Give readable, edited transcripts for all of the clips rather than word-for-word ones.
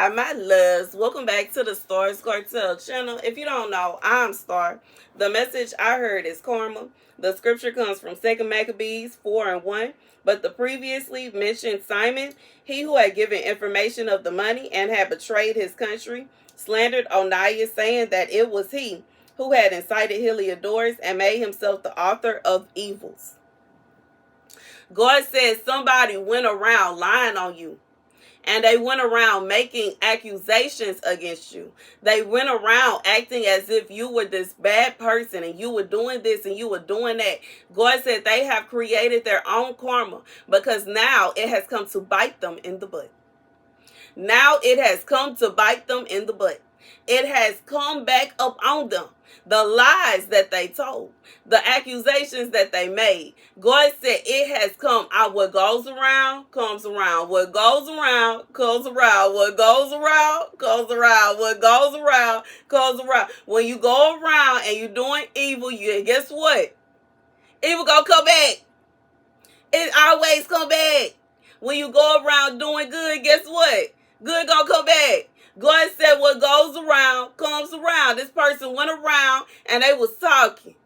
Hi, my loves. Welcome back to the Starscartel channel. If you don't know, I'm Star. The message I heard is karma. The scripture comes from 2 Maccabees 4:1. But the previously mentioned Simon, he who had given information of the money and had betrayed his country, slandered Onias, saying that it was he who had incited Heliodorus and made himself the author of evils. God says somebody went around lying on you. And they went around making accusations against you. They went around acting as if you were this bad person and you were doing this and you were doing that. God said they have created their own karma because now it has come to bite them in the butt. Now it has come to bite them in the butt. It has come back up on them. The lies that they told, the accusations that they made. God said it has come out. What goes around, comes around. What goes around, comes around. What goes around, comes around. What goes around, comes around. When you go around and you're doing evil, guess what? Evil gonna come back. It always come back. When you go around doing good, guess what? Good gonna come back. God said what goes around comes around. This person went around and they was talking.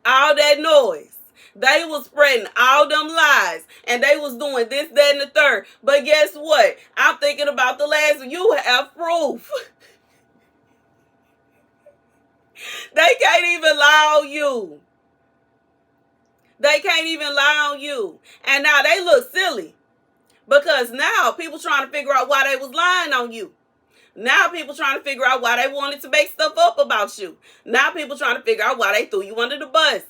All that noise. They was spreading all them lies. And they was doing this, that, and the third. But guess what? I'm thinking about the last one. You have proof. They can't even lie on you. They can't even lie on you. And now they look silly. Because now people trying to figure out why they was lying on you. Now people trying to figure out why they wanted to make stuff up about you. Now people trying to figure out why they threw you under the bus.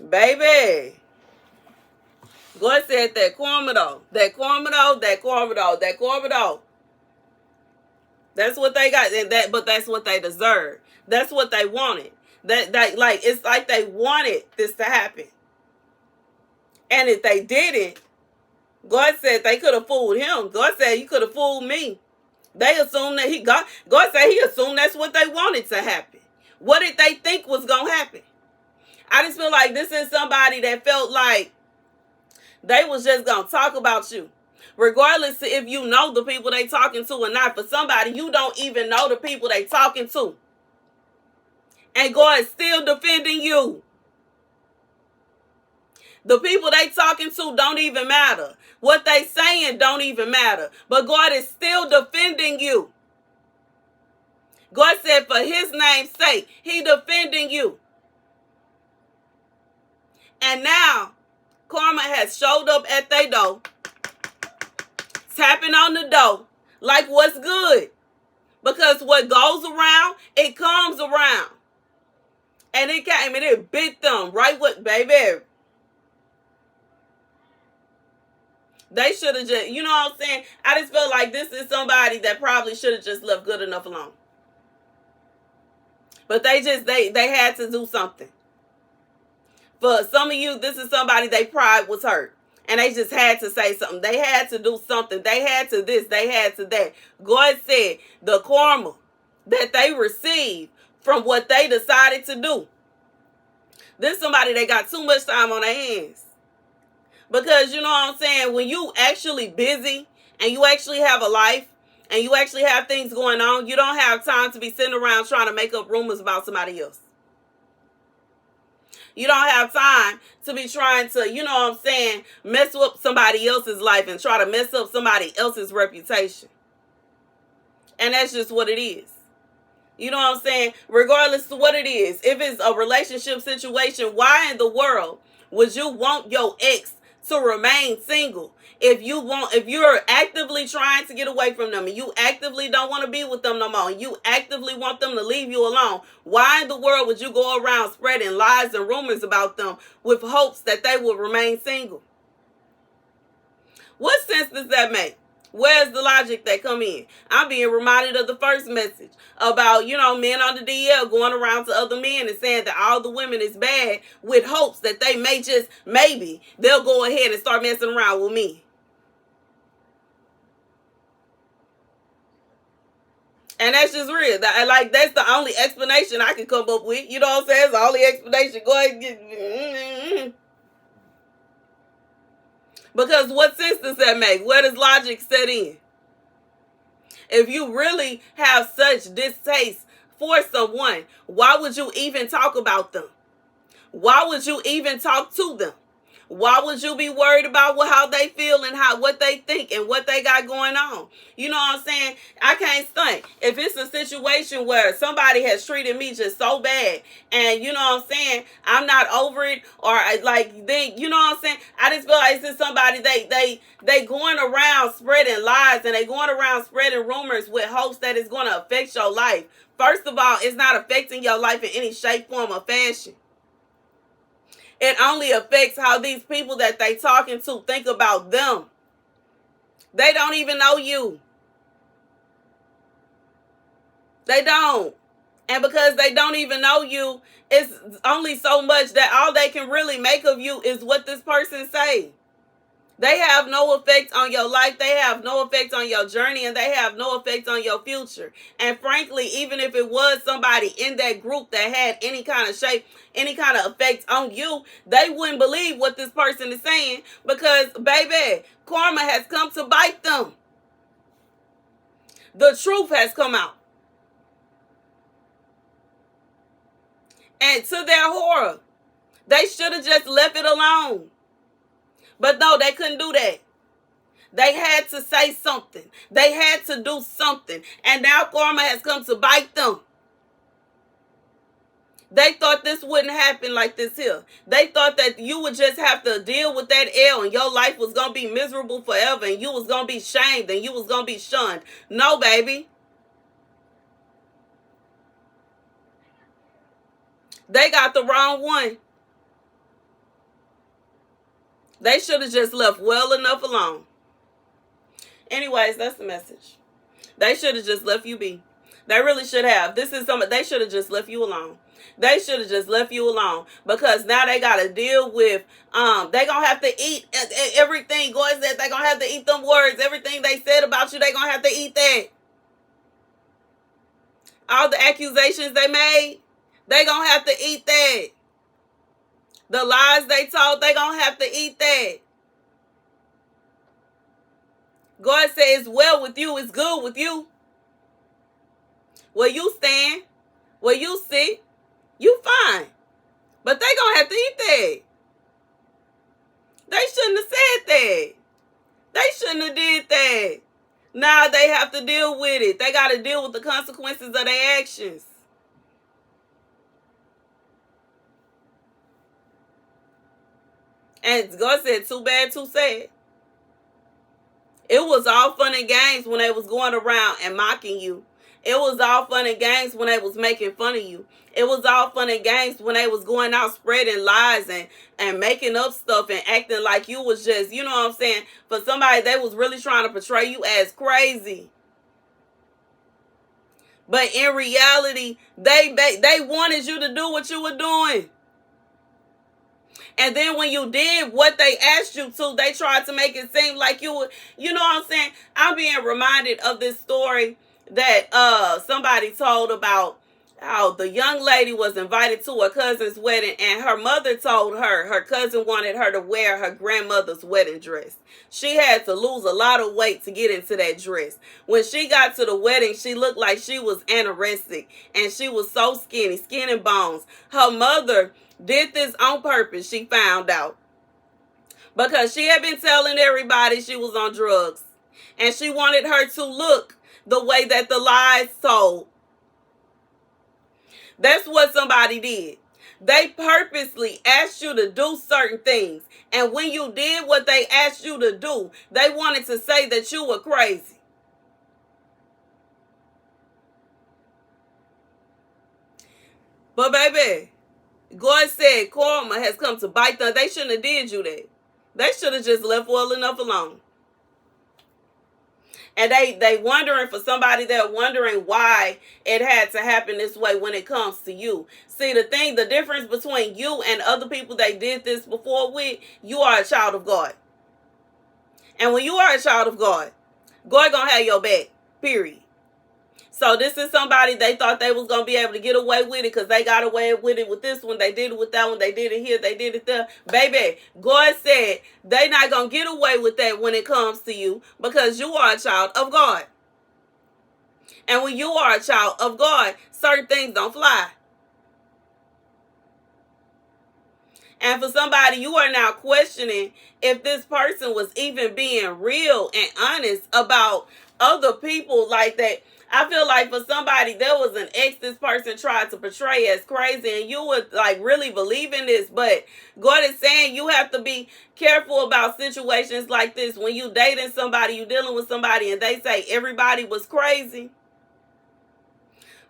Baby. God said that karma though. That karma though. That karma though. That karma though. That's what they got. But that's what they deserve. That's what they wanted. Like it's like they wanted this to happen. And if they didn't, God said they could have fooled him. God said you could have fooled me. They assumed that God said he assumed that's what they wanted to happen. What did they think was going to happen? I just feel like this is somebody that felt like they was just going to talk about you. Regardless if you know the people they talking to or not. For somebody, you don't even know the people they talking to. And God is still defending you. The people they talking to don't even matter. What they saying don't even matter. But God is still defending you. God said for his name's sake, he defending you. And now, karma has showed up at their door. Tapping on the door. Like what's good. Because what goes around, it comes around. And it came and it bit them. Right what, baby? They should have just, you know what I'm saying? I just feel like this is somebody that probably should have just left good enough alone. But they had to do something. For some of you, this is somebody their pride was hurt. And they just had to say something. They had to do something. They had to this. They had to that. God said the karma that they received from what they decided to do. This is somebody that got too much time on their hands. Because, you know what I'm saying, when you actually busy and you actually have a life and you actually have things going on, you don't have time to be sitting around trying to make up rumors about somebody else. You don't have time to be trying to, you know what I'm saying, mess up somebody else's life and try to mess up somebody else's reputation. And that's just what it is. You know what I'm saying? Regardless of what it is, if it's a relationship situation, why in the world would you want your ex to remain single? If you're actively trying to get away from them and you actively don't want to be with them no more and you actively want them to leave you alone, why in the world would you go around spreading lies and rumors about them with hopes that they will remain single? What sense does that make? Where's the logic that come in? I'm being reminded of the first message about, men on the DL going around to other men and saying that all the women is bad with hopes that they maybe they'll go ahead and start messing around with me. And that's just real. That's the only explanation I can come up with. You know what I'm saying? It's the only explanation. Go ahead and get... Because what sense does that make? Where does logic set in? If you really have such distaste for someone, why would you even talk about them? Why would you even talk to them? Why would you be worried about how they feel and what they think and what they got going on? You know what I'm saying? I can't stunt. If it's a situation where somebody has treated me just so bad and you know what I'm saying, I'm not over it, or like then you know what I'm saying, I just feel like it's somebody they going around spreading lies and they going around spreading rumors with hopes that it's going to affect your life. First of all, it's not affecting your life in any shape, form, or fashion. It only affects how these people that they talking to think about them. They don't even know you. They don't. And because they don't even know you, it's only so much that all they can really make of you is what this person say. They have no effect on your life. They have no effect on your journey, and they have no effect on your future. And frankly, even if it was somebody in that group that had any kind of shape, any kind of effect on you, they wouldn't believe what this person is saying because, baby, karma has come to bite them. The truth has come out. And to their horror, they should have just left it alone. But no, they couldn't do that. They had to say something. They had to do something. And now karma has come to bite them. They thought this wouldn't happen like this here. They thought that you would just have to deal with that L and your life was going to be miserable forever and you was going to be shamed and you was going to be shunned. No, baby. They got the wrong one. They should have just left well enough alone. Anyways, that's the message. They should have just left you be. They really should have. They should have just left you alone. They should have just left you alone because now they got to deal with, they going to have to eat everything. God said they going to have to eat them words. Everything they said about you, they going to have to eat that. All the accusations they made, they going to have to eat that. The lies they told, they going to have to eat that. God says it's well with you. It's good with you. Where you stand, where you sit, you fine. But they going to have to eat that. They shouldn't have said that. They shouldn't have did that. Now they have to deal with it. They got to deal with the consequences of their actions. And God said, too bad, too sad. It was all fun and games when they was going around and mocking you. It was all fun and games when they was making fun of you. It was all fun and games when they was going out spreading lies and making up stuff and acting like you was just, you know what I'm saying, for somebody they was really trying to portray you as crazy. But in reality, they wanted you to do what you were doing. And then when you did what they asked you to, they tried to make it seem like you were, you know what I'm saying? I'm being reminded of this story that somebody told about how the young lady was invited to her cousin's wedding and her mother told her cousin wanted her to wear her grandmother's wedding dress. She had to lose a lot of weight to get into that dress. When she got to the wedding, she looked like she was anorexic and she was so skinny, skin and bones. Her mother did this on purpose, she found out. Because she had been telling everybody she was on drugs. And she wanted her to look the way that the lies told. That's what somebody did. They purposely asked you to do certain things. And when you did what they asked you to do, they wanted to say that you were crazy. But baby, God said karma has come to bite them. They shouldn't have did you that. They should have just left well enough alone. And they wondering for somebody, they're wondering why it had to happen this way when it comes to you. See, the difference between you and other people they did this before with, you are a child of God. And when you are a child of God, God gonna have your back, period. So this is somebody they thought they was going to be able to get away with it because they got away with it with this one. They did it with that one. They did it here. They did it there. Baby, God said they not going to get away with that when it comes to you because you are a child of God. And when you are a child of God, certain things don't fly. And for somebody, you are now questioning if this person was even being real and honest about other people like that. I feel like for somebody, there was an ex this person tried to portray as crazy, and you would like really believe in this. But God is saying you have to be careful about situations like this. When you dating somebody, you dealing with somebody, and they say everybody was crazy.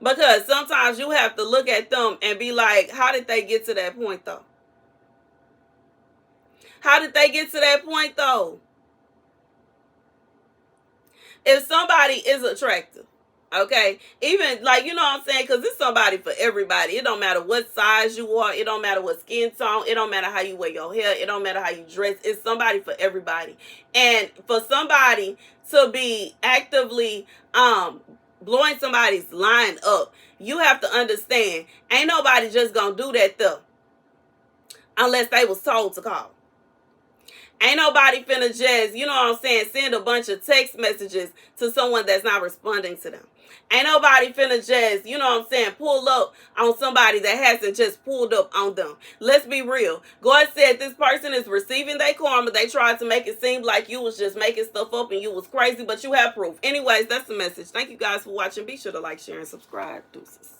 Because sometimes you have to look at them and be like, how did they get to that point though? How did they get to that point though? If somebody is attractive, okay, even like, you know what I'm saying, because it's somebody for everybody. It don't matter what size you are. It don't matter what skin tone. It don't matter how you wear your hair. It don't matter how you dress. It's somebody for everybody. And for somebody to be actively blowing somebody's line up, you have to understand, ain't nobody just gonna do that though unless they was told to call. Ain't nobody finna just, you know what I'm saying, send a bunch of text messages to someone that's not responding to them. Ain't nobody finna just, you know what I'm saying, pull up on somebody that hasn't just pulled up on them. Let's be real. God said this person is receiving their karma. They tried to make it seem like you was just making stuff up and you was crazy, but you have proof. Anyways, that's the message. Thank you guys for watching. Be sure to like, share, and subscribe. Deuces.